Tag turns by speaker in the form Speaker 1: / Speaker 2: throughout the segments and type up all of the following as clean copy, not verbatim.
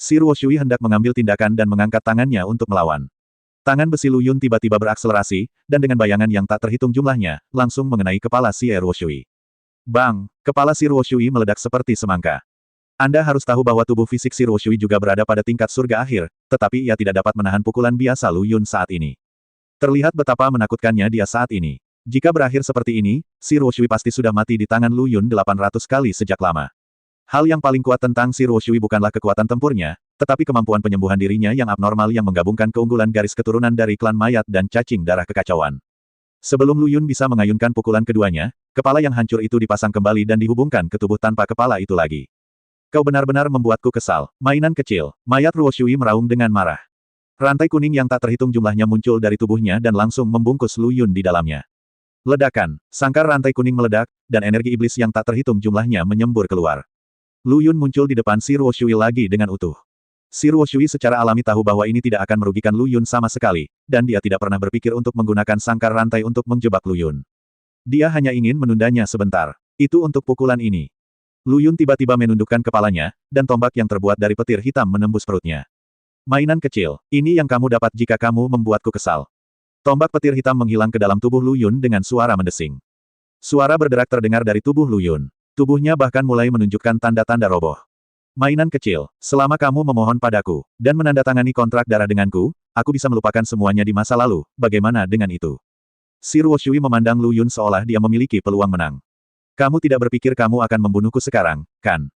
Speaker 1: Si Ruoshui hendak mengambil tindakan dan mengangkat tangannya untuk melawan. Tangan besi Lu Yun tiba-tiba berakselerasi, dan dengan bayangan yang tak terhitung jumlahnya, langsung mengenai kepala si Ruoshui. Bang! Kepala si Ruoshui meledak seperti semangka. Anda harus tahu bahwa tubuh fisik si Ruoshui juga berada pada tingkat surga akhir, tetapi ia tidak dapat menahan pukulan biasa Lu Yun saat ini. Terlihat betapa menakutkannya dia saat ini. Jika berakhir seperti ini, si Ruoshui pasti sudah mati di tangan Lu Yun 800 kali sejak lama. Hal yang paling kuat tentang si Ruoshui bukanlah kekuatan tempurnya, tetapi kemampuan penyembuhan dirinya yang abnormal yang menggabungkan keunggulan garis keturunan dari klan mayat dan cacing darah kekacauan. Sebelum Lu Yun bisa mengayunkan pukulan keduanya, kepala yang hancur itu dipasang kembali dan dihubungkan ke tubuh tanpa kepala itu lagi. Kau benar-benar membuatku kesal, mainan kecil, mayat Ruoshui meraung dengan marah. Rantai kuning yang tak terhitung jumlahnya muncul dari tubuhnya dan langsung membungkus Lu Yun di dalamnya. Ledakan, sangkar rantai kuning meledak, dan energi iblis yang tak terhitung jumlahnya menyembur keluar. Lu Yun muncul di depan si Ruoshui lagi dengan utuh. Si Ruoshui secara alami tahu bahwa ini tidak akan merugikan Lu Yun sama sekali, dan dia tidak pernah berpikir untuk menggunakan sangkar rantai untuk menjebak Lu Yun. Dia hanya ingin menundanya sebentar. Itu untuk pukulan ini. Lu Yun tiba-tiba menundukkan kepalanya, dan tombak yang terbuat dari petir hitam menembus perutnya. Mainan kecil, ini yang kamu dapat jika kamu membuatku kesal. Tombak petir hitam menghilang ke dalam tubuh Lu Yun dengan suara mendesing. Suara berderak terdengar dari tubuh Lu Yun. Tubuhnya bahkan mulai menunjukkan tanda-tanda roboh. Mainan kecil, selama kamu memohon padaku, dan menandatangani kontrak darah denganku, aku bisa melupakan semuanya di masa lalu, bagaimana dengan itu? Si Ruoshui memandang Lu Yun seolah dia memiliki peluang menang. Kamu tidak berpikir kamu akan membunuhku sekarang, kan?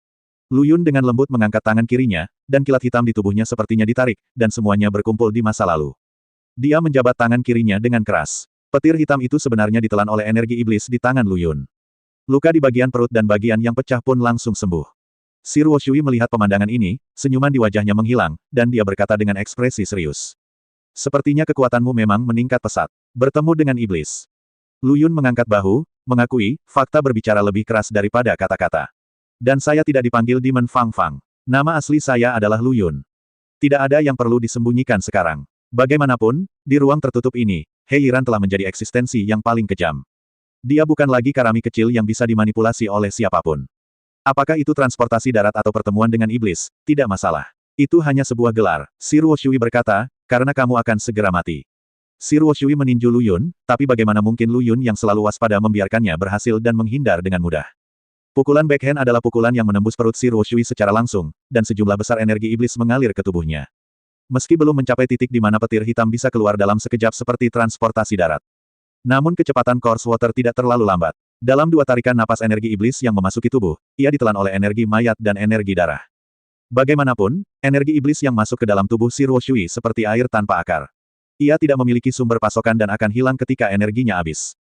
Speaker 1: Lu Yun dengan lembut mengangkat tangan kirinya, dan kilat hitam di tubuhnya sepertinya ditarik, dan semuanya berkumpul di masa lalu. Dia menjabat tangan kirinya dengan keras. Petir hitam itu sebenarnya ditelan oleh energi iblis di tangan Lu Yun. Luka di bagian perut dan bagian yang pecah pun langsung sembuh. Si Ruoshui melihat pemandangan ini, senyuman di wajahnya menghilang, dan dia berkata dengan ekspresi serius. Sepertinya kekuatanmu memang meningkat pesat. Bertemu dengan iblis. Lu Yun mengangkat bahu, mengakui, fakta berbicara lebih keras daripada kata-kata. Dan saya tidak dipanggil Demon Fang Fang. Nama asli saya adalah Lu Yun. Tidak ada yang perlu disembunyikan sekarang. Bagaimanapun, di ruang tertutup ini, He Yiran telah menjadi eksistensi yang paling kejam. Dia bukan lagi karami kecil yang bisa dimanipulasi oleh siapapun. Apakah itu transportasi darat atau pertemuan dengan iblis, tidak masalah. Itu hanya sebuah gelar, si Ruoshui berkata, karena kamu akan segera mati. Si Ruoshui meninju Lu Yun, tapi bagaimana mungkin Lu Yun yang selalu waspada membiarkannya berhasil dan menghindar dengan mudah. Pukulan backhand adalah pukulan yang menembus perut si Ruoshui secara langsung, dan sejumlah besar energi iblis mengalir ke tubuhnya. Meski belum mencapai titik di mana petir hitam bisa keluar dalam sekejap seperti transportasi darat. Namun kecepatan Course Water tidak terlalu lambat. Dalam dua tarikan napas energi iblis yang memasuki tubuh, ia ditelan oleh energi mayat dan energi darah. Bagaimanapun, energi iblis yang masuk ke dalam tubuh si Ruoshui seperti air tanpa akar. Ia tidak memiliki sumber pasokan dan akan hilang ketika energinya habis.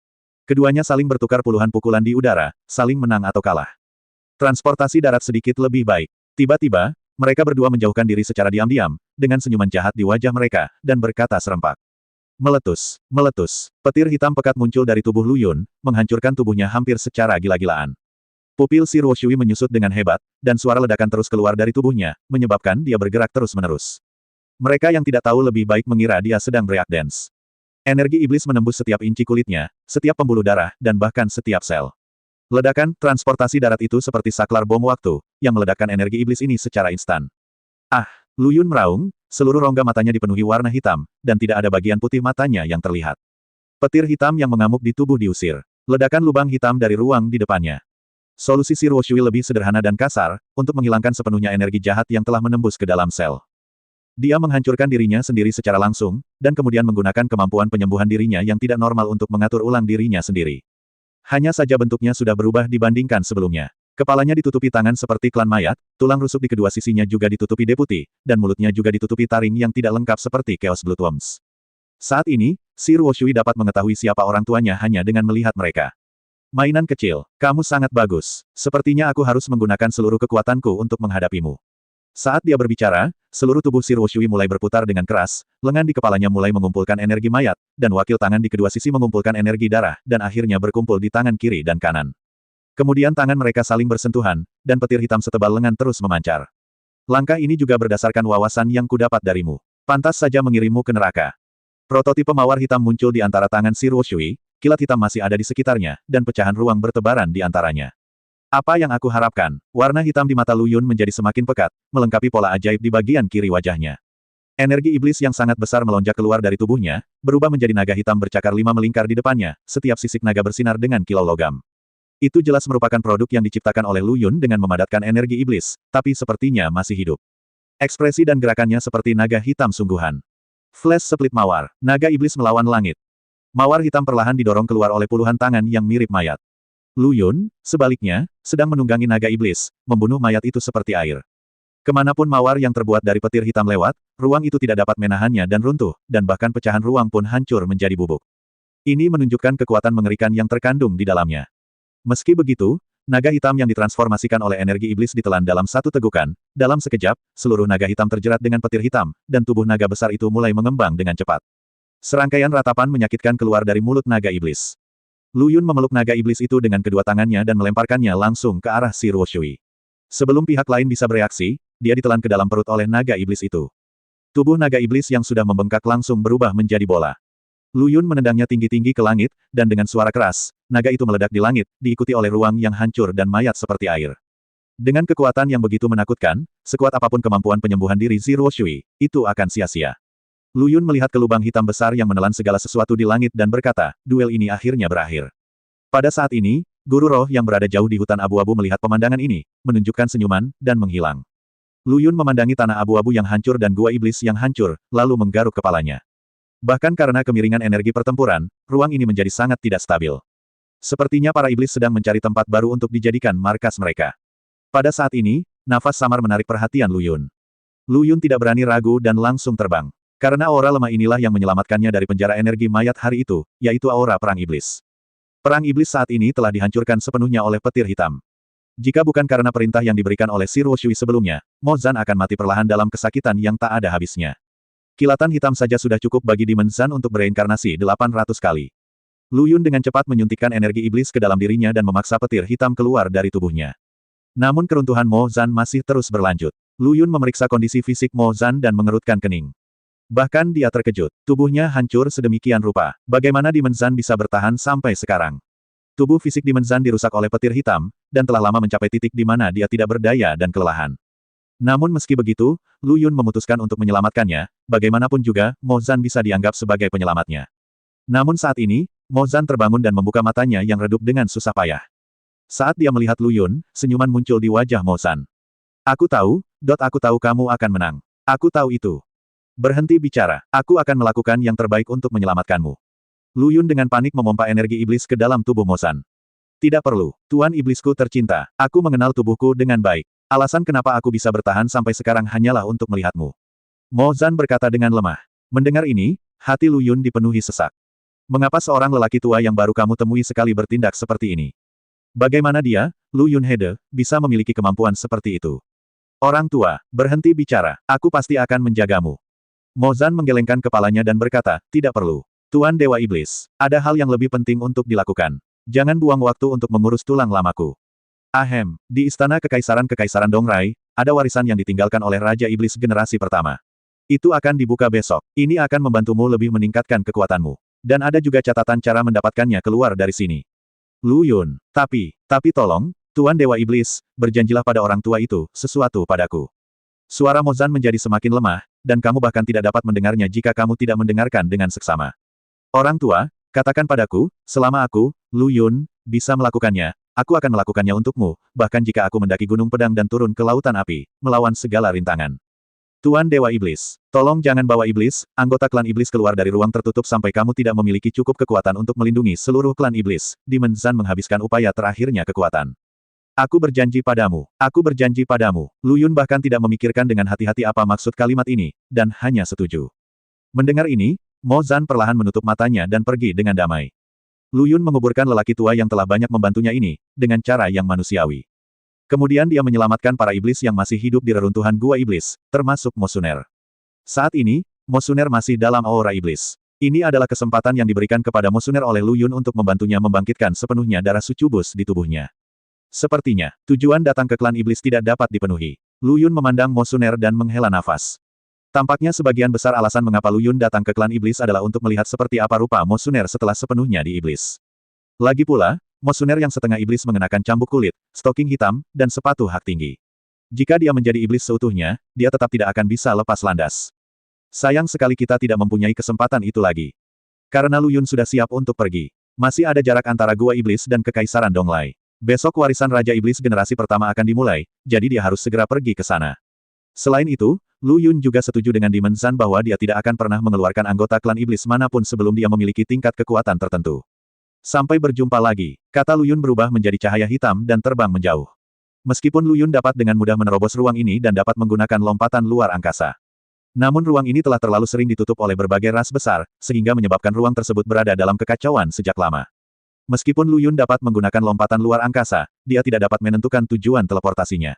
Speaker 1: Keduanya saling bertukar puluhan pukulan di udara, saling menang atau kalah. Transportasi darat sedikit lebih baik. Tiba-tiba, mereka berdua menjauhkan diri secara diam-diam, dengan senyuman jahat di wajah mereka, dan berkata serempak. Meletus, meletus. Petir hitam pekat muncul dari tubuh Lu Yun, menghancurkan tubuhnya hampir secara gila-gilaan. Pupil si Ruoshui menyusut dengan hebat, dan suara ledakan terus keluar dari tubuhnya, menyebabkan dia bergerak terus-menerus. Mereka yang tidak tahu lebih baik mengira dia sedang break dance. Energi iblis menembus setiap inci kulitnya, setiap pembuluh darah, dan bahkan setiap sel. Ledakan transportasi darat itu seperti saklar bom waktu, yang meledakkan energi iblis ini secara instan. Ah! Lu Yun meraung, seluruh rongga matanya dipenuhi warna hitam, dan tidak ada bagian putih matanya yang terlihat. Petir hitam yang mengamuk di tubuh diusir. Ledakan lubang hitam dari ruang di depannya. Solusi si Ruoshui lebih sederhana dan kasar, untuk menghilangkan sepenuhnya energi jahat yang telah menembus ke dalam sel. Dia menghancurkan dirinya sendiri secara langsung, dan kemudian menggunakan kemampuan penyembuhan dirinya yang tidak normal untuk mengatur ulang dirinya sendiri. Hanya saja bentuknya sudah berubah dibandingkan sebelumnya. Kepalanya ditutupi tangan seperti klan mayat, tulang rusuk di kedua sisinya juga ditutupi deputi, dan mulutnya juga ditutupi taring yang tidak lengkap seperti Chaos Bloodworms. Saat ini, si Ruoshui dapat mengetahui siapa orang tuanya hanya dengan melihat mereka. Mainan kecil, kamu sangat bagus. Sepertinya aku harus menggunakan seluruh kekuatanku untuk menghadapimu. Saat dia berbicara, seluruh tubuh si Ruoshui mulai berputar dengan keras, lengan di kepalanya mulai mengumpulkan energi mayat, dan wakil tangan di kedua sisi mengumpulkan energi darah, dan akhirnya berkumpul di tangan kiri dan kanan. Kemudian tangan mereka saling bersentuhan, dan petir hitam setebal lengan terus memancar. Langkah ini juga berdasarkan wawasan yang kudapat darimu. Pantas saja mengirimmu ke neraka. Prototipe mawar hitam muncul di antara tangan si Ruoshui, kilat hitam masih ada di sekitarnya, dan pecahan ruang bertebaran di antaranya. Apa yang aku harapkan? Warna hitam di mata Lu Yun menjadi semakin pekat, melengkapi pola ajaib di bagian kiri wajahnya. Energi iblis yang sangat besar melonjak keluar dari tubuhnya, berubah menjadi naga hitam bercakar 5 melingkar di depannya, setiap sisik naga bersinar dengan kilau logam. Itu jelas merupakan produk yang diciptakan oleh Lu Yun dengan memadatkan energi iblis, tapi sepertinya masih hidup. Ekspresi dan gerakannya seperti naga hitam sungguhan. Flash split mawar, naga iblis melawan langit. Mawar hitam perlahan didorong keluar oleh puluhan tangan yang mirip mayat. Lu Yun, sebaliknya, sedang menunggangi naga iblis, membunuh mayat itu seperti air. Kemanapun mawar yang terbuat dari petir hitam lewat, ruang itu tidak dapat menahannya dan runtuh, dan bahkan pecahan ruang pun hancur menjadi bubuk. Ini menunjukkan kekuatan mengerikan yang terkandung di dalamnya. Meski begitu, naga hitam yang ditransformasikan oleh energi iblis ditelan dalam satu tegukan, dalam sekejap, seluruh naga hitam terjerat dengan petir hitam, dan tubuh naga besar itu mulai mengembang dengan cepat. Serangkaian ratapan menyakitkan keluar dari mulut naga iblis. Lu Yun memeluk naga iblis itu dengan kedua tangannya dan melemparkannya langsung ke arah si Ruo Shui. Sebelum pihak lain bisa bereaksi, dia ditelan ke dalam perut oleh naga iblis itu. Tubuh naga iblis yang sudah membengkak langsung berubah menjadi bola. Lu Yun menendangnya tinggi-tinggi ke langit, dan dengan suara keras, naga itu meledak di langit, diikuti oleh ruang yang hancur dan mayat seperti air. Dengan kekuatan yang begitu menakutkan, sekuat apapun kemampuan penyembuhan diri Zi Ruoshui, itu akan sia-sia. Lu Yun melihat ke lubang hitam besar yang menelan segala sesuatu di langit dan berkata, duel ini akhirnya berakhir. Pada saat ini, guru roh yang berada jauh di hutan abu-abu melihat pemandangan ini, menunjukkan senyuman, dan menghilang. Lu Yun memandangi tanah abu-abu yang hancur dan gua iblis yang hancur, lalu menggaruk kepalanya. Bahkan karena kemiringan energi pertempuran, ruang ini menjadi sangat tidak stabil. Sepertinya para iblis sedang mencari tempat baru untuk dijadikan markas mereka. Pada saat ini, nafas samar menarik perhatian Lu Yun. Lu Yun tidak berani ragu dan langsung terbang. Karena aura lemah inilah yang menyelamatkannya dari penjara energi mayat hari itu, yaitu aura perang iblis. Perang iblis saat ini telah dihancurkan sepenuhnya oleh petir hitam. Jika bukan karena perintah yang diberikan oleh si Ruo Shui sebelumnya, Mo Zan akan mati perlahan dalam kesakitan yang tak ada habisnya. Kilatan hitam saja sudah cukup bagi Demon Zan untuk bereinkarnasi 800 kali. Lu Yun dengan cepat menyuntikkan energi iblis ke dalam dirinya dan memaksa petir hitam keluar dari tubuhnya. Namun keruntuhan Mo Zan masih terus berlanjut. Lu Yun memeriksa kondisi fisik Mo Zan dan mengerutkan kening. Bahkan dia terkejut. Tubuhnya hancur sedemikian rupa. Bagaimana Demon Zan bisa bertahan sampai sekarang? Tubuh fisik Demon Zan dirusak oleh petir hitam, dan telah lama mencapai titik di mana dia tidak berdaya dan kelelahan. Namun meski begitu, Lu Yun memutuskan untuk menyelamatkannya, bagaimanapun juga, Mo Zan bisa dianggap sebagai penyelamatnya. Namun saat ini, Mo Zan terbangun dan membuka matanya yang redup dengan susah payah. Saat dia melihat Lu Yun, senyuman muncul di wajah Mo Zan. Aku tahu kamu akan menang. Aku tahu itu. Berhenti bicara, aku akan melakukan yang terbaik untuk menyelamatkanmu. Lu Yun dengan panik memompa energi iblis ke dalam tubuh Mo Zan. Tidak perlu, Tuan Iblisku tercinta, aku mengenal tubuhku dengan baik. Alasan kenapa aku bisa bertahan sampai sekarang hanyalah untuk melihatmu. Mo Zan berkata dengan lemah. Mendengar ini, hati Lu Yun dipenuhi sesak. Mengapa seorang lelaki tua yang baru kamu temui sekali bertindak seperti ini? Bagaimana dia, Lu Yun Hede, bisa memiliki kemampuan seperti itu? Orang tua, berhenti bicara, aku pasti akan menjagamu. Mo Zan menggelengkan kepalanya dan berkata, tidak perlu. Tuan Dewa Iblis, ada hal yang lebih penting untuk dilakukan. Jangan buang waktu untuk mengurus tulang lamaku. Ahem, di Istana Kekaisaran Dongrai, ada warisan yang ditinggalkan oleh Raja Iblis generasi pertama. Itu akan dibuka besok. Ini akan membantumu lebih meningkatkan kekuatanmu. Dan ada juga catatan cara mendapatkannya keluar dari sini. Lu Yun, tapi tolong, Tuan Dewa Iblis, berjanjilah pada orang tua itu, sesuatu padaku. Suara Mo Zan menjadi semakin lemah, dan kamu bahkan tidak dapat mendengarnya jika kamu tidak mendengarkan dengan seksama. Orang tua, katakan padaku, selama aku, Lu Yun, bisa melakukannya, aku akan melakukannya untukmu, bahkan jika aku mendaki gunung pedang dan turun ke lautan api, melawan segala rintangan. Tuan Dewa Iblis, tolong jangan bawa iblis, anggota klan iblis keluar dari ruang tertutup sampai kamu tidak memiliki cukup kekuatan untuk melindungi seluruh klan iblis. Demon Zan menghabiskan upaya terakhirnya kekuatan. Aku berjanji padamu, Lu Yun bahkan tidak memikirkan dengan hati-hati apa maksud kalimat ini, dan hanya setuju. Mendengar ini, Mo Zan perlahan menutup matanya dan pergi dengan damai. Lu Yun menguburkan lelaki tua yang telah banyak membantunya ini, dengan cara yang manusiawi. Kemudian dia menyelamatkan para iblis yang masih hidup di reruntuhan gua iblis, termasuk Mo Suner. Saat ini, Mo Suner masih dalam aura iblis. Ini adalah kesempatan yang diberikan kepada Mo Suner oleh Lu Yun untuk membantunya membangkitkan sepenuhnya darah sucubus di tubuhnya. Sepertinya, tujuan datang ke klan iblis tidak dapat dipenuhi. Lu Yun memandang Mo Suner dan menghela nafas. Tampaknya sebagian besar alasan mengapa Lu Yun datang ke klan iblis adalah untuk melihat seperti apa rupa Mo Suner setelah sepenuhnya di iblis. Lagi pula, Mosuner yang setengah iblis mengenakan cambuk kulit, stoking hitam, dan sepatu hak tinggi. Jika dia menjadi iblis seutuhnya, dia tetap tidak akan bisa lepas landas. Sayang sekali kita tidak mempunyai kesempatan itu lagi. Karena Lu Yun sudah siap untuk pergi. Masih ada jarak antara Gua Iblis dan Kekaisaran Donglai. Besok warisan Raja Iblis generasi pertama akan dimulai, jadi dia harus segera pergi ke sana. Selain itu, Lu Yun juga setuju dengan Demon Zhan bahwa dia tidak akan pernah mengeluarkan anggota klan iblis manapun sebelum dia memiliki tingkat kekuatan tertentu. Sampai berjumpa lagi, kata Lu Yun berubah menjadi cahaya hitam dan terbang menjauh. Meskipun Lu Yun dapat dengan mudah menerobos ruang ini dan dapat menggunakan lompatan luar angkasa. Namun ruang ini telah terlalu sering ditutup oleh berbagai ras besar, sehingga menyebabkan ruang tersebut berada dalam kekacauan sejak lama. Meskipun Lu Yun dapat menggunakan lompatan luar angkasa, dia tidak dapat menentukan tujuan teleportasinya.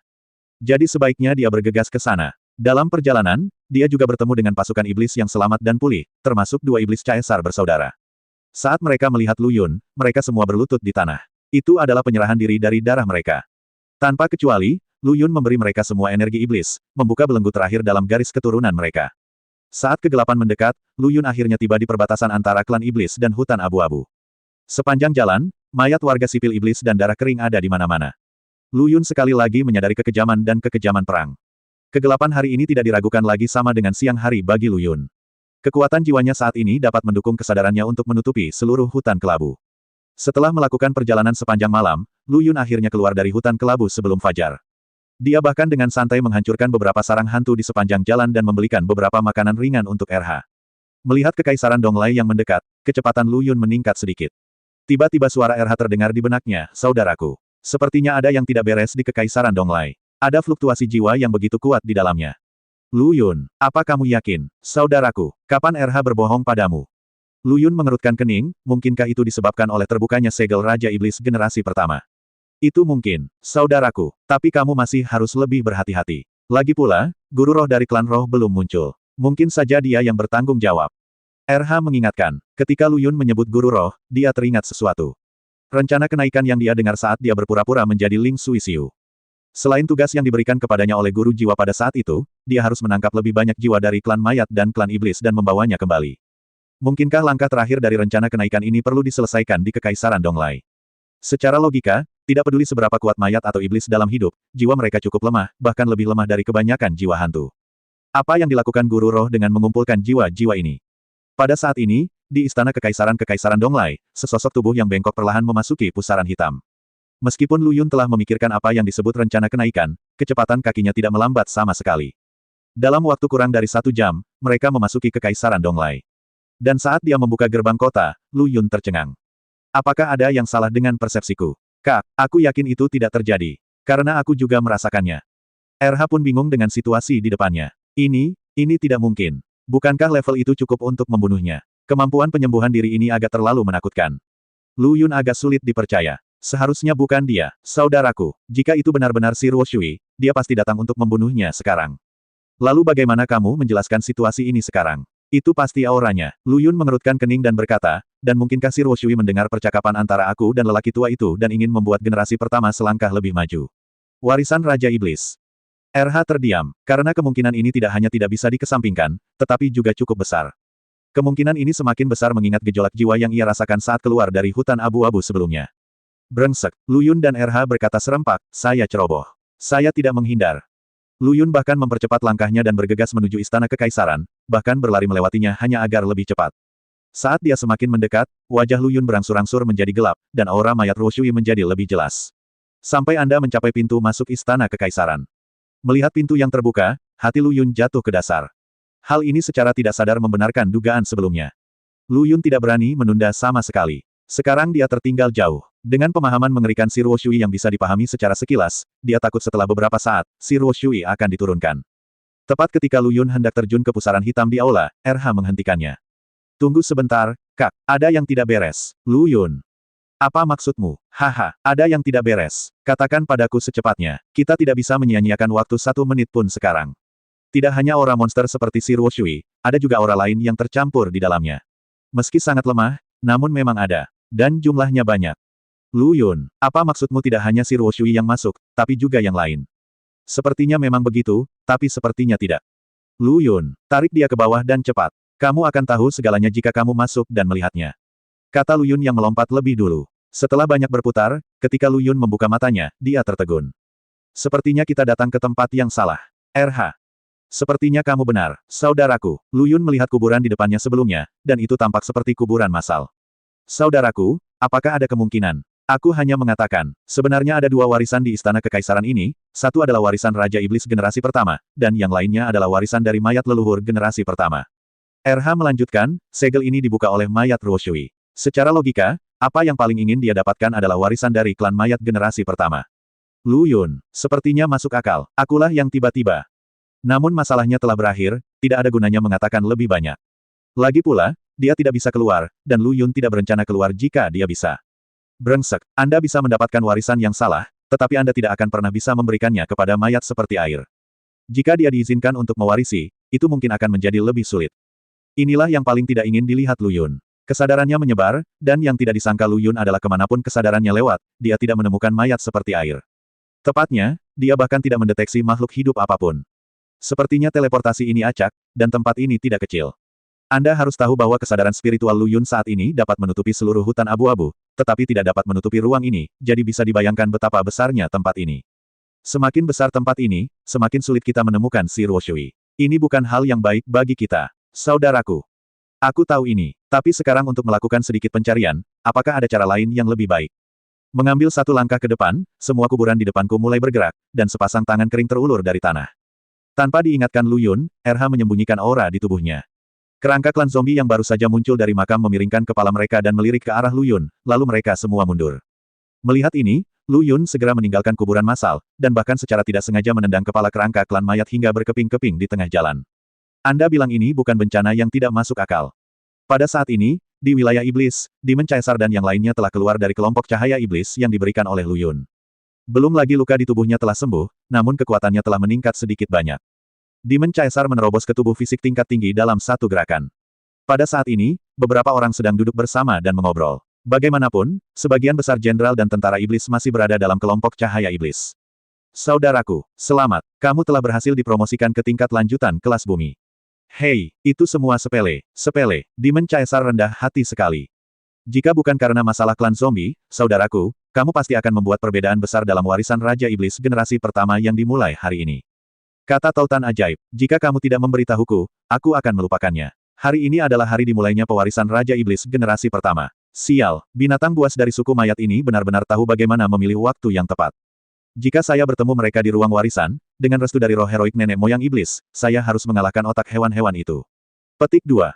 Speaker 1: Jadi sebaiknya dia bergegas ke sana. Dalam perjalanan, dia juga bertemu dengan pasukan iblis yang selamat dan pulih, termasuk dua iblis caesar bersaudara. Saat mereka melihat Lu Yun, mereka semua berlutut di tanah. Itu adalah penyerahan diri dari darah mereka. Tanpa kecuali, Lu Yun memberi mereka semua energi iblis, membuka belenggu terakhir dalam garis keturunan mereka. Saat kegelapan mendekat, Lu Yun akhirnya tiba di perbatasan antara klan iblis dan hutan abu-abu. Sepanjang jalan, mayat warga sipil iblis dan darah kering ada di mana-mana. Lu Yun sekali lagi menyadari kekejaman dan kekejaman perang. Kegelapan hari ini tidak diragukan lagi sama dengan siang hari bagi Lu Yun. Kekuatan jiwanya saat ini dapat mendukung kesadarannya untuk menutupi seluruh hutan kelabu. Setelah melakukan perjalanan sepanjang malam, Lu Yun akhirnya keluar dari hutan kelabu sebelum fajar. Dia bahkan dengan santai menghancurkan beberapa sarang hantu di sepanjang jalan dan membelikan beberapa makanan ringan untuk RH. Melihat Kekaisaran Donglai yang mendekat, kecepatan Lu Yun meningkat sedikit. Tiba-tiba suara RH terdengar di benaknya, saudaraku. Sepertinya ada yang tidak beres di Kekaisaran Donglai. Ada fluktuasi jiwa yang begitu kuat di dalamnya. Lu Yun, apa kamu yakin, saudaraku, kapan RH berbohong padamu? Lu Yun mengerutkan kening, mungkinkah itu disebabkan oleh terbukanya segel Raja Iblis generasi pertama? Itu mungkin, saudaraku, tapi kamu masih harus lebih berhati-hati. Lagi pula, guru roh dari klan roh belum muncul. Mungkin saja dia yang bertanggung jawab. RH mengingatkan, ketika Lu Yun menyebut guru roh, dia teringat sesuatu. Rencana kenaikan yang dia dengar saat dia berpura-pura menjadi Ling Suisiu. Selain tugas yang diberikan kepadanya oleh guru jiwa pada saat itu, dia harus menangkap lebih banyak jiwa dari klan mayat dan klan iblis dan membawanya kembali. Mungkinkah langkah terakhir dari rencana kenaikan ini perlu diselesaikan di Kekaisaran Donglai? Secara logika, tidak peduli seberapa kuat mayat atau iblis dalam hidup, jiwa mereka cukup lemah, bahkan lebih lemah dari kebanyakan jiwa hantu. Apa yang dilakukan guru roh dengan mengumpulkan jiwa-jiwa ini? Pada saat ini, di Istana Kekaisaran Donglai, sesosok tubuh yang bengkok perlahan memasuki pusaran hitam. Meskipun Lu Yun telah memikirkan apa yang disebut rencana kenaikan, kecepatan kakinya tidak melambat sama sekali. Dalam waktu kurang dari 1 jam, mereka memasuki Kekaisaran Donglai. Dan saat dia membuka gerbang kota, Lu Yun tercengang. Apakah ada yang salah dengan persepsiku? Kak, aku yakin itu tidak terjadi. Karena aku juga merasakannya. RH pun bingung dengan situasi di depannya. Ini tidak mungkin. Bukankah level itu cukup untuk membunuhnya? Kemampuan penyembuhan diri ini agak terlalu menakutkan. Lu Yun agak sulit dipercaya. Seharusnya bukan dia, saudaraku. Jika itu benar-benar si Ruo Shui, dia pasti datang untuk membunuhnya sekarang. Lalu bagaimana kamu menjelaskan situasi ini sekarang? Itu pasti auranya. Lu Yun mengerutkan kening dan berkata, dan mungkinkah si Ruo Shui mendengar percakapan antara aku dan lelaki tua itu dan ingin membuat generasi pertama selangkah lebih maju. Warisan Raja Iblis. RH terdiam, karena kemungkinan ini tidak hanya tidak bisa dikesampingkan, tetapi juga cukup besar. Kemungkinan ini semakin besar mengingat gejolak jiwa yang ia rasakan saat keluar dari hutan abu-abu sebelumnya. Brengsek, Lu Yun dan RH berkata serempak, saya ceroboh. Saya tidak menghindar. Lu Yun bahkan mempercepat langkahnya dan bergegas menuju Istana Kekaisaran, bahkan berlari melewatinya hanya agar lebih cepat. Saat dia semakin mendekat, wajah Lu Yun berangsur-angsur menjadi gelap, dan aura mayat Ruo Shui menjadi lebih jelas. Sampai Anda mencapai pintu masuk Istana Kekaisaran. Melihat pintu yang terbuka, hati Lu Yun jatuh ke dasar. Hal ini secara tidak sadar membenarkan dugaan sebelumnya. Lu Yun tidak berani menunda sama sekali. Sekarang dia tertinggal jauh. Dengan pemahaman mengerikan si Ruo Shui yang bisa dipahami secara sekilas, dia takut setelah beberapa saat, si Ruo Shui akan diturunkan. Tepat ketika Lu Yun hendak terjun ke pusaran hitam di aula, RH menghentikannya. Tunggu sebentar, Kak, ada yang tidak beres. Lu Yun. Apa maksudmu? Haha, ada yang tidak beres. Katakan padaku secepatnya. Kita tidak bisa menyia-nyiakan waktu 1 menit pun sekarang. Tidak hanya aura monster seperti si Ruo Shui, ada juga aura lain yang tercampur di dalamnya. Meski sangat lemah, namun memang ada. Dan jumlahnya banyak. Lu Yun, apa maksudmu tidak hanya si Ruo Shui yang masuk, tapi juga yang lain? Sepertinya memang begitu, tapi sepertinya tidak. Lu Yun, tarik dia ke bawah dan cepat. Kamu akan tahu segalanya jika kamu masuk dan melihatnya. Kata Lu Yun yang melompat lebih dulu. Setelah banyak berputar, ketika Lu Yun membuka matanya, dia tertegun. Sepertinya kita datang ke tempat yang salah. RH. Sepertinya kamu benar, saudaraku. Lu Yun melihat kuburan di depannya sebelumnya, dan itu tampak seperti kuburan massal. Saudaraku, apakah ada kemungkinan? Aku hanya mengatakan, sebenarnya ada dua warisan di istana kekaisaran ini, satu adalah warisan Raja Iblis generasi pertama, dan yang lainnya adalah warisan dari mayat leluhur generasi pertama. RH melanjutkan, segel ini dibuka oleh mayat Ruo Shui. Secara logika, apa yang paling ingin dia dapatkan adalah warisan dari klan mayat generasi pertama. Lu Yun, sepertinya masuk akal, akulah yang tiba-tiba. Namun masalahnya telah berakhir, tidak ada gunanya mengatakan lebih banyak. Lagi pula, dia tidak bisa keluar, dan Lu Yun tidak berencana keluar jika dia bisa. Brengsek, Anda bisa mendapatkan warisan yang salah, tetapi Anda tidak akan pernah bisa memberikannya kepada mayat seperti air. Jika dia diizinkan untuk mewarisi, itu mungkin akan menjadi lebih sulit. Inilah yang paling tidak ingin dilihat Lu Yun. Kesadarannya menyebar, dan yang tidak disangka Lu Yun adalah kemanapun kesadarannya lewat, dia tidak menemukan mayat seperti air. Tepatnya, dia bahkan tidak mendeteksi makhluk hidup apapun. Sepertinya teleportasi ini acak, dan tempat ini tidak kecil. Anda harus tahu bahwa kesadaran spiritual Lu Yun saat ini dapat menutupi seluruh hutan abu-abu, tetapi tidak dapat menutupi ruang ini, jadi bisa dibayangkan betapa besarnya tempat ini. Semakin besar tempat ini, semakin sulit kita menemukan si Ruo Shui. Ini bukan hal yang baik bagi kita, saudaraku. Aku tahu ini, tapi sekarang untuk melakukan sedikit pencarian, apakah ada cara lain yang lebih baik? Mengambil satu langkah ke depan, semua kuburan di depanku mulai bergerak, dan sepasang tangan kering terulur dari tanah. Tanpa diingatkan Lu Yun, RH menyembunyikan aura di tubuhnya. Kerangka klan zombie yang baru saja muncul dari makam memiringkan kepala mereka dan melirik ke arah Lu Yun, lalu mereka semua mundur. Melihat ini, Lu Yun segera meninggalkan kuburan massal, dan bahkan secara tidak sengaja menendang kepala kerangka klan mayat hingga berkeping-keping di tengah jalan. Anda bilang ini bukan bencana yang tidak masuk akal. Pada saat ini, di wilayah iblis, Demon Caesar dan yang lainnya telah keluar dari kelompok cahaya iblis yang diberikan oleh Lu Yun. Belum lagi luka di tubuhnya telah sembuh, namun kekuatannya telah meningkat sedikit banyak. Demon Caesar menerobos ke tubuh fisik tingkat tinggi dalam satu gerakan. Pada saat ini, beberapa orang sedang duduk bersama dan mengobrol. Bagaimanapun, sebagian besar jenderal dan tentara iblis masih berada dalam kelompok cahaya iblis. Saudaraku, selamat, kamu telah berhasil dipromosikan ke tingkat lanjutan kelas bumi. Hei, itu semua sepele, sepele. Demon Caesar rendah hati sekali. Jika bukan karena masalah klan zombie, saudaraku, kamu pasti akan membuat perbedaan besar dalam warisan Raja Iblis generasi pertama yang dimulai hari ini. Kata tautan ajaib, jika kamu tidak memberitahuku, aku akan melupakannya. Hari ini adalah hari dimulainya pewarisan Raja Iblis generasi pertama. Sial, binatang buas dari suku mayat ini benar-benar tahu bagaimana memilih waktu yang tepat. Jika saya bertemu mereka di ruang warisan, dengan restu dari roh heroik nenek moyang iblis, saya harus mengalahkan otak hewan-hewan itu. Petik 2.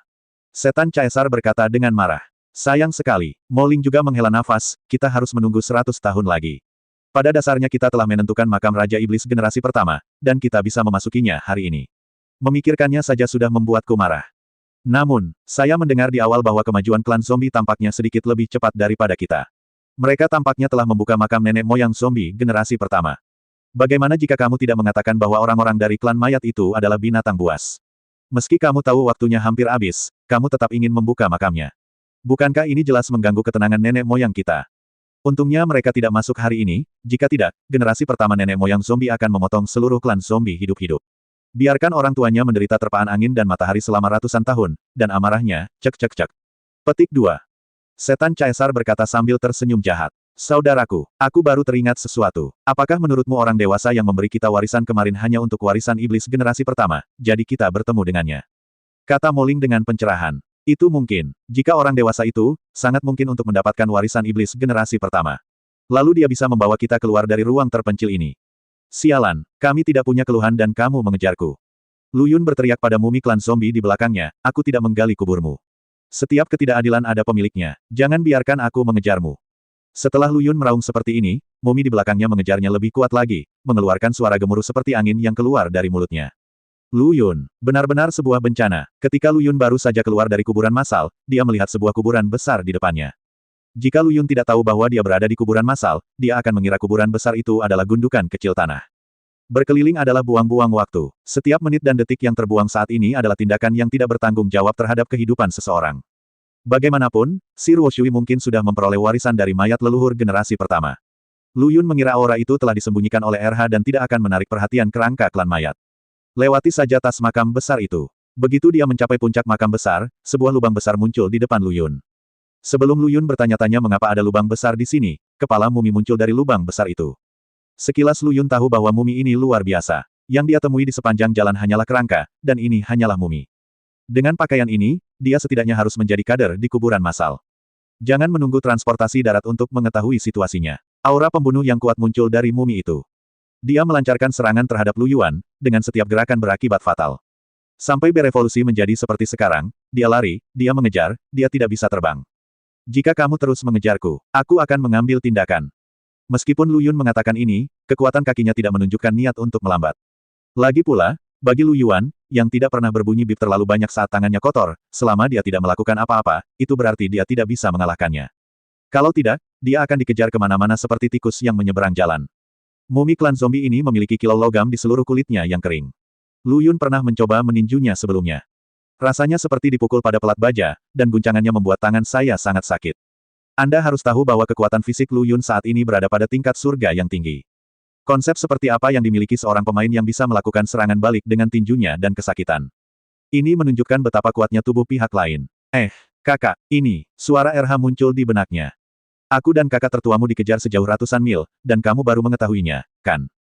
Speaker 1: Setan Caesar berkata dengan marah. Sayang sekali, Moling juga menghela nafas, kita harus menunggu 100 tahun lagi. Pada dasarnya kita telah menentukan makam Raja Iblis generasi pertama, dan kita bisa memasukinya hari ini. Memikirkannya saja sudah membuatku marah. Namun, saya mendengar di awal bahwa kemajuan klan zombie tampaknya sedikit lebih cepat daripada kita. Mereka tampaknya telah membuka makam nenek moyang zombie generasi pertama. Bagaimana jika kamu tidak mengatakan bahwa orang-orang dari klan mayat itu adalah binatang buas? Meski kamu tahu waktunya hampir habis, kamu tetap ingin membuka makamnya. Bukankah ini jelas mengganggu ketenangan nenek moyang kita? Untungnya mereka tidak masuk hari ini, jika tidak, generasi pertama nenek moyang zombie akan memotong seluruh klan zombie hidup-hidup. Biarkan orang tuanya menderita terpaan angin dan matahari selama ratusan tahun, dan amarahnya, cek. Petik 2. Setan Caesar berkata sambil tersenyum jahat. Saudaraku, aku baru teringat sesuatu. Apakah menurutmu orang dewasa yang memberi kita warisan kemarin hanya untuk warisan iblis generasi pertama, jadi kita bertemu dengannya? Kata Moling dengan pencerahan. Itu mungkin. Jika orang dewasa itu, sangat mungkin untuk mendapatkan warisan iblis generasi pertama. Lalu dia bisa membawa kita keluar dari ruang terpencil ini. Sialan, kami tidak punya keluhan dan kamu mengejarku. Lu Yun berteriak pada mumi klan zombie di belakangnya, aku tidak menggali kuburmu. Setiap ketidakadilan ada pemiliknya, jangan biarkan aku mengejarmu. Setelah Lu Yun meraung seperti ini, mumi di belakangnya mengejarnya lebih kuat lagi, mengeluarkan suara gemuruh seperti angin yang keluar dari mulutnya. Lu Yun, benar-benar sebuah bencana. Ketika Lu Yun baru saja keluar dari kuburan massal, dia melihat sebuah kuburan besar di depannya. Jika Lu Yun tidak tahu bahwa dia berada di kuburan massal, dia akan mengira kuburan besar itu adalah gundukan kecil tanah. Berkeliling adalah buang-buang waktu. Setiap menit dan detik yang terbuang saat ini adalah tindakan yang tidak bertanggung jawab terhadap kehidupan seseorang. Bagaimanapun, si Ruo Shui mungkin sudah memperoleh warisan dari mayat leluhur generasi pertama. Lu Yun mengira aura itu telah disembunyikan oleh RH dan tidak akan menarik perhatian kerangka klan mayat. Lewati saja tas makam besar itu. Begitu dia mencapai puncak makam besar, sebuah lubang besar muncul di depan Lu Yun. Sebelum Lu Yun bertanya-tanya mengapa ada lubang besar di sini, kepala mumi muncul dari lubang besar itu. Sekilas Lu Yun tahu bahwa mumi ini luar biasa. Yang dia temui di sepanjang jalan hanyalah kerangka, dan ini hanyalah mumi. Dengan pakaian ini, dia setidaknya harus menjadi kader di kuburan massal. Jangan menunggu transportasi darat untuk mengetahui situasinya. Aura pembunuh yang kuat muncul dari mumi itu. Dia melancarkan serangan terhadap Lu Yuan, dengan setiap gerakan berakibat fatal. Sampai berevolusi menjadi seperti sekarang, dia lari, dia mengejar, dia tidak bisa terbang. Jika kamu terus mengejarku, aku akan mengambil tindakan. Meskipun Lu Yun mengatakan ini, kekuatan kakinya tidak menunjukkan niat untuk melambat. Lagi pula, bagi Lu Yuan, yang tidak pernah berbunyi bip terlalu banyak saat tangannya kotor, selama dia tidak melakukan apa-apa, itu berarti dia tidak bisa mengalahkannya. Kalau tidak, dia akan dikejar kemana-mana seperti tikus yang menyeberang jalan. Mumi klan zombie ini memiliki kilau logam di seluruh kulitnya yang kering. Lu Yun pernah mencoba meninjunya sebelumnya. Rasanya seperti dipukul pada pelat baja, dan guncangannya membuat tangan saya sangat sakit. Anda harus tahu bahwa kekuatan fisik Lu Yun saat ini berada pada tingkat surga yang tinggi. Konsep seperti apa yang dimiliki seorang pemain yang bisa melakukan serangan balik dengan tinjunya dan kesakitan. Ini menunjukkan betapa kuatnya tubuh pihak lain. Kakak, ini, suara RH muncul di benaknya. Aku dan kakak tertuamu dikejar sejauh ratusan mil, dan kamu baru mengetahuinya, kan?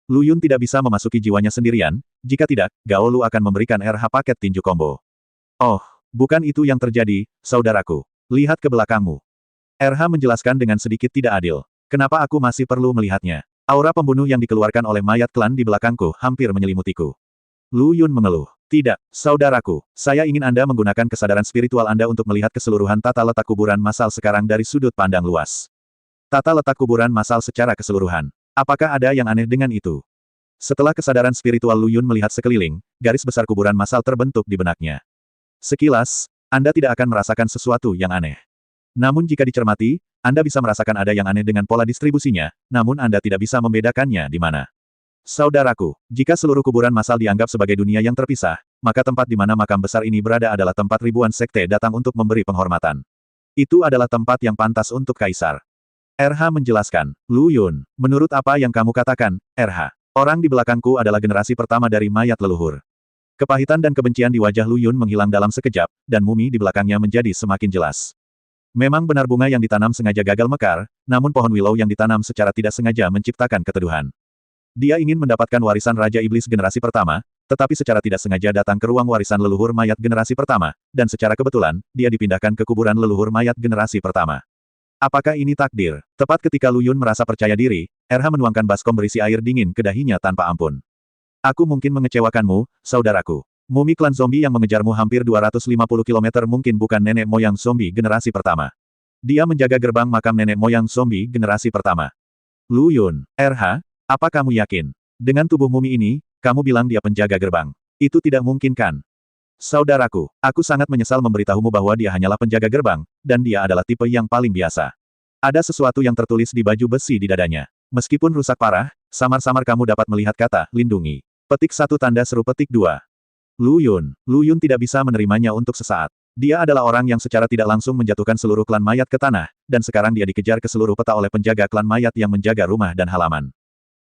Speaker 1: Lu Yun tidak bisa memasuki jiwanya sendirian, jika tidak, Gao Lu akan memberikan RH paket tinju combo. Oh, bukan itu yang terjadi, saudaraku. Lihat ke belakangmu. RH menjelaskan dengan sedikit tidak adil. Kenapa aku masih perlu melihatnya? Aura pembunuh yang dikeluarkan oleh mayat klan di belakangku hampir menyelimutiku. Lu Yun mengeluh. Tidak, saudaraku. Saya ingin Anda menggunakan kesadaran spiritual Anda untuk melihat keseluruhan tata letak kuburan massal sekarang dari sudut pandang luas. Tata letak kuburan massal secara keseluruhan. Apakah ada yang aneh dengan itu? Setelah kesadaran spiritual Lu Yun melihat sekeliling, garis besar kuburan massal terbentuk di benaknya. Sekilas, Anda tidak akan merasakan sesuatu yang aneh. Namun jika dicermati, Anda bisa merasakan ada yang aneh dengan pola distribusinya, namun Anda tidak bisa membedakannya di mana. Saudaraku, jika seluruh kuburan massal dianggap sebagai dunia yang terpisah, maka tempat di mana makam besar ini berada adalah tempat ribuan sekte datang untuk memberi penghormatan. Itu adalah tempat yang pantas untuk kaisar. RH menjelaskan, Lu Yun, menurut apa yang kamu katakan, RH, orang di belakangku adalah generasi pertama dari mayat leluhur. Kepahitan dan kebencian di wajah Lu Yun menghilang dalam sekejap, dan mumi di belakangnya menjadi semakin jelas. Memang benar bunga yang ditanam sengaja gagal mekar, namun pohon willow yang ditanam secara tidak sengaja menciptakan keteduhan. Dia ingin mendapatkan warisan Raja Iblis generasi pertama, tetapi secara tidak sengaja datang ke ruang warisan leluhur mayat generasi pertama, dan secara kebetulan, dia dipindahkan ke kuburan leluhur mayat generasi pertama. Apakah ini takdir? Tepat ketika Lu Yun merasa percaya diri, RH menuangkan baskom berisi air dingin ke dahinya tanpa ampun. Aku mungkin mengecewakanmu, saudaraku. Mumi klan zombie yang mengejarmu hampir 250 km mungkin bukan nenek moyang zombie generasi pertama. Dia menjaga gerbang makam nenek moyang zombie generasi pertama. Lu Yun, RH, apa kamu yakin? Dengan tubuh mumi ini, kamu bilang dia penjaga gerbang. Itu tidak mungkin kan? Saudaraku, aku sangat menyesal memberitahumu bahwa dia hanyalah penjaga gerbang, dan dia adalah tipe yang paling biasa. Ada sesuatu yang tertulis di baju besi di dadanya. Meskipun rusak parah, samar-samar kamu dapat melihat kata, lindungi. Petik 1 tanda seru petik 2. Lu Yun tidak bisa menerimanya untuk sesaat. Dia adalah orang yang secara tidak langsung menjatuhkan seluruh klan mayat ke tanah, dan sekarang dia dikejar ke seluruh peta oleh penjaga klan mayat yang menjaga rumah dan halaman.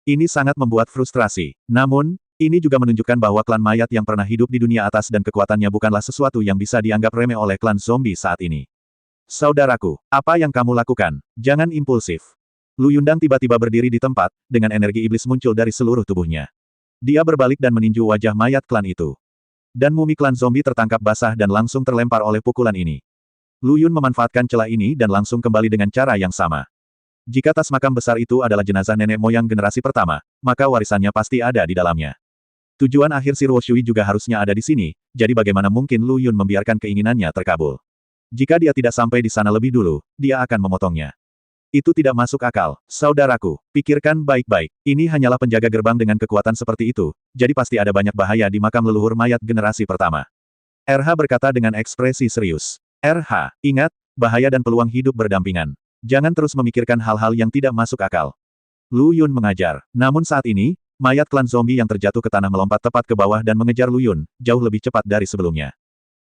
Speaker 1: Ini sangat membuat frustrasi. Namun, ini juga menunjukkan bahwa klan mayat yang pernah hidup di dunia atas dan kekuatannya bukanlah sesuatu yang bisa dianggap remeh oleh klan zombie saat ini. Saudaraku, apa yang kamu lakukan? Jangan impulsif. Lu Yundang tiba-tiba berdiri di tempat, dengan energi iblis muncul dari seluruh tubuhnya. Dia berbalik dan meninju wajah mayat klan itu. Dan mumi klan zombie tertangkap basah dan langsung terlempar oleh pukulan ini. Lu Yun memanfaatkan celah ini dan langsung kembali dengan cara yang sama. Jika tas makam besar itu adalah jenazah nenek moyang generasi pertama, maka warisannya pasti ada di dalamnya. Tujuan akhir si Ruo Shui juga harusnya ada di sini, jadi bagaimana mungkin Lu Yun membiarkan keinginannya terkabul. Jika dia tidak sampai di sana lebih dulu, dia akan memotongnya. Itu tidak masuk akal. Saudaraku, pikirkan baik-baik. Ini hanyalah penjaga gerbang dengan kekuatan seperti itu, jadi pasti ada banyak bahaya di makam leluhur mayat generasi pertama. RH berkata dengan ekspresi serius. RH, ingat, bahaya dan peluang hidup berdampingan. Jangan terus memikirkan hal-hal yang tidak masuk akal. Lu Yun mengajar. Namun saat ini, mayat klan zombie yang terjatuh ke tanah melompat tepat ke bawah dan mengejar Lu Yun, jauh lebih cepat dari sebelumnya.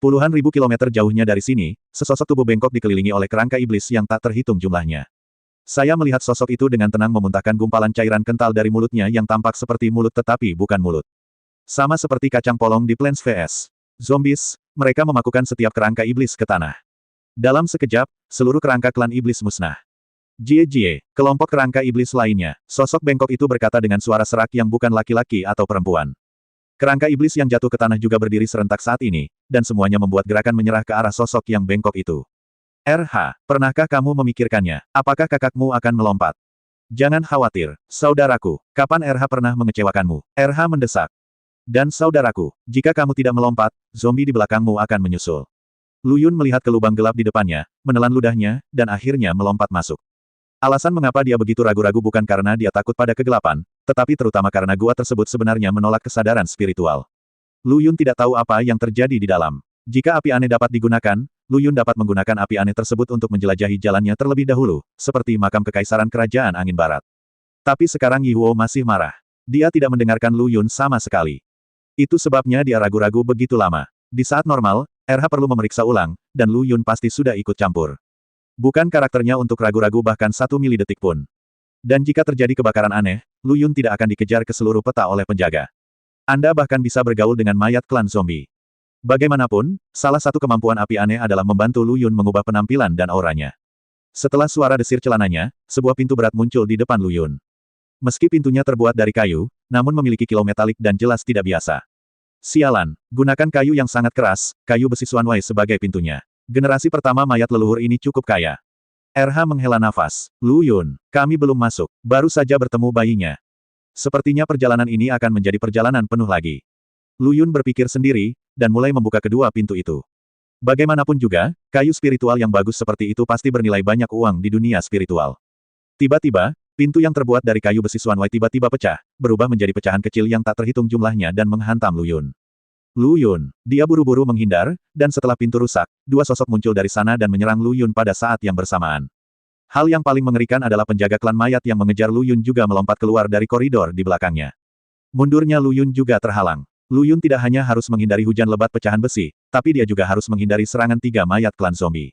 Speaker 1: Puluhan ribu kilometer jauhnya dari sini, sesosok tubuh bengkok dikelilingi oleh kerangka iblis yang tak terhitung jumlahnya. Saya melihat sosok itu dengan tenang memuntahkan gumpalan cairan kental dari mulutnya yang tampak seperti mulut tetapi bukan mulut. Sama seperti kacang polong di Plants vs. Zombies, mereka memakukan setiap kerangka iblis ke tanah. Dalam sekejap, seluruh kerangka klan iblis musnah. Jie, kelompok kerangka iblis lainnya, sosok bengkok itu berkata dengan suara serak yang bukan laki-laki atau perempuan. Kerangka iblis yang jatuh ke tanah juga berdiri serentak saat ini, dan semuanya membuat gerakan menyerah ke arah sosok yang bengkok itu. RH, pernahkah kamu memikirkannya? Apakah kakakmu akan melompat? Jangan khawatir, saudaraku. Kapan RH pernah mengecewakanmu? RH mendesak. Dan saudaraku, jika kamu tidak melompat, zombie di belakangmu akan menyusul. Lu Yun melihat ke lubang gelap di depannya, menelan ludahnya, dan akhirnya melompat masuk. Alasan mengapa dia begitu ragu-ragu bukan karena dia takut pada kegelapan, tetapi terutama karena gua tersebut sebenarnya menolak kesadaran spiritual. Lu Yun tidak tahu apa yang terjadi di dalam. Jika api aneh dapat digunakan, Lu Yun dapat menggunakan api aneh tersebut untuk menjelajahi jalannya terlebih dahulu, seperti makam kekaisaran kerajaan angin barat. Tapi sekarang Yi Huo masih marah. Dia tidak mendengarkan Lu Yun sama sekali. Itu sebabnya dia ragu-ragu begitu lama. Di saat normal, RH perlu memeriksa ulang, dan Lu Yun pasti sudah ikut campur. Bukan karakternya untuk ragu-ragu bahkan 1 milidetik pun. Dan jika terjadi kebakaran aneh, Lu Yun tidak akan dikejar ke seluruh peta oleh penjaga. Anda bahkan bisa bergaul dengan mayat klan zombie. Bagaimanapun, salah satu kemampuan api aneh adalah membantu Lu Yun mengubah penampilan dan auranya. Setelah suara desir celananya, sebuah pintu berat muncul di depan Lu Yun. Meski pintunya terbuat dari kayu, namun memiliki kilau metalik dan jelas tidak biasa. Sialan, gunakan kayu yang sangat keras, kayu besi Xuanwei sebagai pintunya. Generasi pertama mayat leluhur ini cukup kaya. RH menghela nafas. Lu Yun, kami belum masuk, baru saja bertemu bayinya. Sepertinya perjalanan ini akan menjadi perjalanan penuh lagi. Lu Yun berpikir sendiri, dan mulai membuka kedua pintu itu. Bagaimanapun juga, kayu spiritual yang bagus seperti itu pasti bernilai banyak uang di dunia spiritual. Tiba-tiba, pintu yang terbuat dari kayu besi Xuanwei tiba-tiba pecah, berubah menjadi pecahan kecil yang tak terhitung jumlahnya dan menghantam Lu Yun. Lu Yun, dia buru-buru menghindar, dan setelah pintu rusak, dua sosok muncul dari sana dan menyerang Lu Yun pada saat yang bersamaan. Hal yang paling mengerikan adalah penjaga klan mayat yang mengejar Lu Yun juga melompat keluar dari koridor di belakangnya. Mundurnya Lu Yun juga terhalang. Lu Yun tidak hanya harus menghindari hujan lebat pecahan besi, tapi dia juga harus menghindari serangan 3 mayat klan zombie.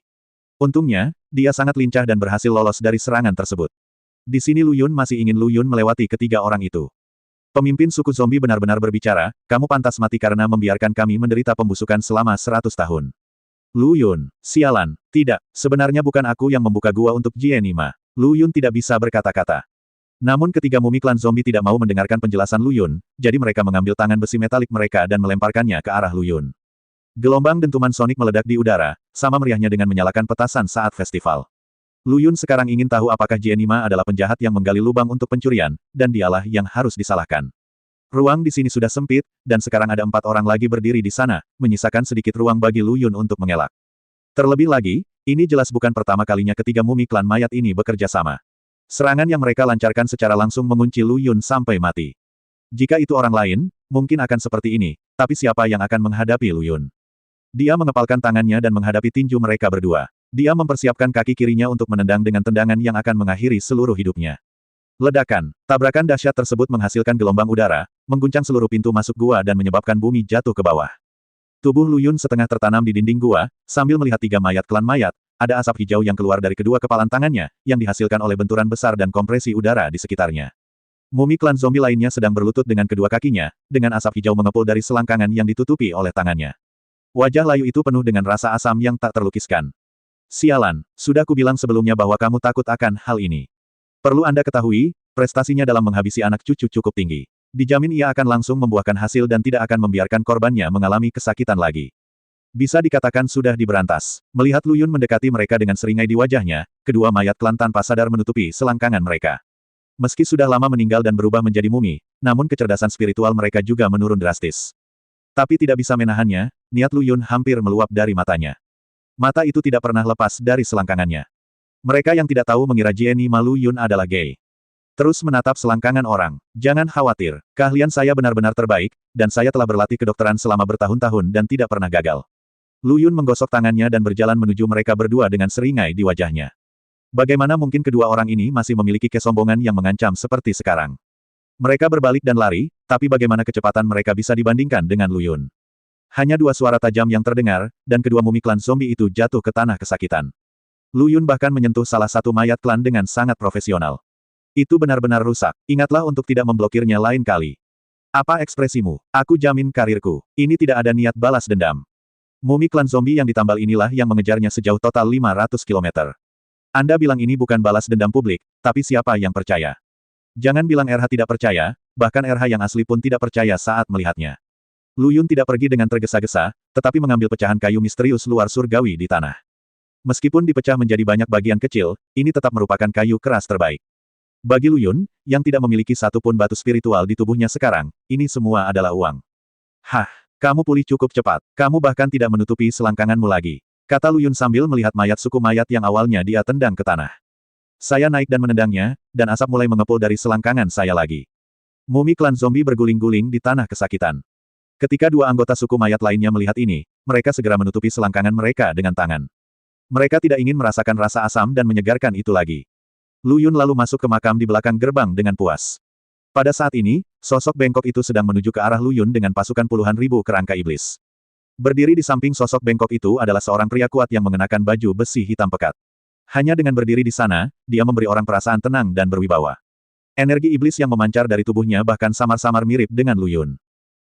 Speaker 1: Untungnya, dia sangat lincah dan berhasil lolos dari serangan tersebut. Di sini Lu Yun masih ingin Lu Yun melewati ketiga orang itu. Pemimpin suku zombie benar-benar berbicara, kamu pantas mati karena membiarkan kami menderita pembusukan selama 100 tahun. Lu Yun, sialan, tidak, sebenarnya bukan aku yang membuka gua untuk Jienima. Lu Yun tidak bisa berkata-kata. Namun ketiga mumi klan zombie tidak mau mendengarkan penjelasan Lu Yun, jadi mereka mengambil tangan besi metalik mereka dan melemparkannya ke arah Lu Yun. Gelombang dentuman sonik meledak di udara, sama meriahnya dengan menyalakan petasan saat festival. Lu Yun sekarang ingin tahu apakah Jienima adalah penjahat yang menggali lubang untuk pencurian, dan dialah yang harus disalahkan. Ruang di sini sudah sempit, dan sekarang ada 4 orang lagi berdiri di sana, menyisakan sedikit ruang bagi Lu Yun untuk mengelak. Terlebih lagi, ini jelas bukan pertama kalinya ketiga mumi klan mayat ini bekerja sama. Serangan yang mereka lancarkan secara langsung mengunci Lu Yun sampai mati. Jika itu orang lain, mungkin akan seperti ini, tapi siapa yang akan menghadapi Lu Yun? Dia mengepalkan tangannya dan menghadapi tinju mereka berdua. Dia mempersiapkan kaki kirinya untuk menendang dengan tendangan yang akan mengakhiri seluruh hidupnya. Ledakan, tabrakan dahsyat tersebut menghasilkan gelombang udara, mengguncang seluruh pintu masuk gua dan menyebabkan bumi jatuh ke bawah. Tubuh Lu Yun setengah tertanam di dinding gua, sambil melihat 3 mayat klan mayat, ada asap hijau yang keluar dari kedua kepalan tangannya, yang dihasilkan oleh benturan besar dan kompresi udara di sekitarnya. Mumi klan zombie lainnya sedang berlutut dengan kedua kakinya, dengan asap hijau mengepul dari selangkangan yang ditutupi oleh tangannya. Wajah layu itu penuh dengan rasa asam yang tak terlukiskan. Sialan, sudah kubilang sebelumnya bahwa kamu takut akan hal ini. Perlu Anda ketahui, prestasinya dalam menghabisi anak cucu cukup tinggi. Dijamin ia akan langsung membuahkan hasil dan tidak akan membiarkan korbannya mengalami kesakitan lagi. Bisa dikatakan sudah diberantas. Melihat Lu Yun mendekati mereka dengan seringai di wajahnya, kedua mayat klan tanpa sadar menutupi selangkangan mereka. Meski sudah lama meninggal dan berubah menjadi mumi, namun kecerdasan spiritual mereka juga menurun drastis. Tapi tidak bisa menahannya, niat Lu Yun hampir meluap dari matanya. Mata itu tidak pernah lepas dari selangkangannya. Mereka yang tidak tahu mengira Jienima Lu Yun adalah gay. Terus menatap selangkangan orang. Jangan khawatir, keahlian saya benar-benar terbaik, dan saya telah berlatih kedokteran selama bertahun-tahun dan tidak pernah gagal. Lu Yun menggosok tangannya dan berjalan menuju mereka berdua dengan seringai di wajahnya. Bagaimana mungkin kedua orang ini masih memiliki kesombongan yang mengancam seperti sekarang? Mereka berbalik dan lari, tapi bagaimana kecepatan mereka bisa dibandingkan dengan Lu Yun? Hanya 2 suara tajam yang terdengar, dan kedua mumi klan zombie itu jatuh ke tanah kesakitan. Lu Yun bahkan menyentuh salah satu mayat klan dengan sangat profesional. Itu benar-benar rusak. Ingatlah untuk tidak memblokirnya lain kali. Apa ekspresimu? Aku jamin karirku. Ini tidak ada niat balas dendam. Mumi klan zombie yang ditambal inilah yang mengejarnya sejauh total 500 kilometer. Anda bilang ini bukan balas dendam publik, tapi siapa yang percaya? Jangan bilang RH tidak percaya, bahkan RH yang asli pun tidak percaya saat melihatnya. Lu Yun tidak pergi dengan tergesa-gesa, tetapi mengambil pecahan kayu misterius luar surgawi di tanah. Meskipun dipecah menjadi banyak bagian kecil, ini tetap merupakan kayu keras terbaik. Bagi Lu Yun, yang tidak memiliki satu pun batu spiritual di tubuhnya sekarang, ini semua adalah uang. Hah, kamu pulih cukup cepat. Kamu bahkan tidak menutupi selangkanganmu lagi. Kata Lu Yun sambil melihat mayat suku mayat yang awalnya dia tendang ke tanah. Saya naik dan menendangnya, dan asap mulai mengepul dari selangkangan saya lagi. Mumi klan zombie berguling-guling di tanah kesakitan. Ketika dua anggota suku mayat lainnya melihat ini, mereka segera menutupi selangkangan mereka dengan tangan. Mereka tidak ingin merasakan rasa asam dan menyegarkan itu lagi. Lu Yun lalu masuk ke makam di belakang gerbang dengan puas. Pada saat ini, sosok bengkok itu sedang menuju ke arah Lu Yun dengan pasukan puluhan ribu kerangka iblis. Berdiri di samping sosok bengkok itu adalah seorang pria kuat yang mengenakan baju besi hitam pekat. Hanya dengan berdiri di sana, dia memberi orang perasaan tenang dan berwibawa. Energi iblis yang memancar dari tubuhnya bahkan samar-samar mirip dengan Lu Yun.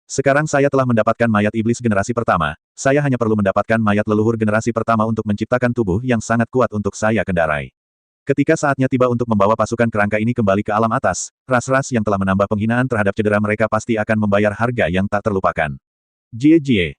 Speaker 1: Sekarang saya telah mendapatkan mayat iblis generasi pertama, saya hanya perlu mendapatkan mayat leluhur generasi pertama untuk menciptakan tubuh yang sangat kuat untuk saya kendarai. Ketika saatnya tiba untuk membawa pasukan kerangka ini kembali ke alam atas, ras-ras yang telah menambah penghinaan terhadap cedera mereka pasti akan membayar harga yang tak terlupakan. Jie Jie.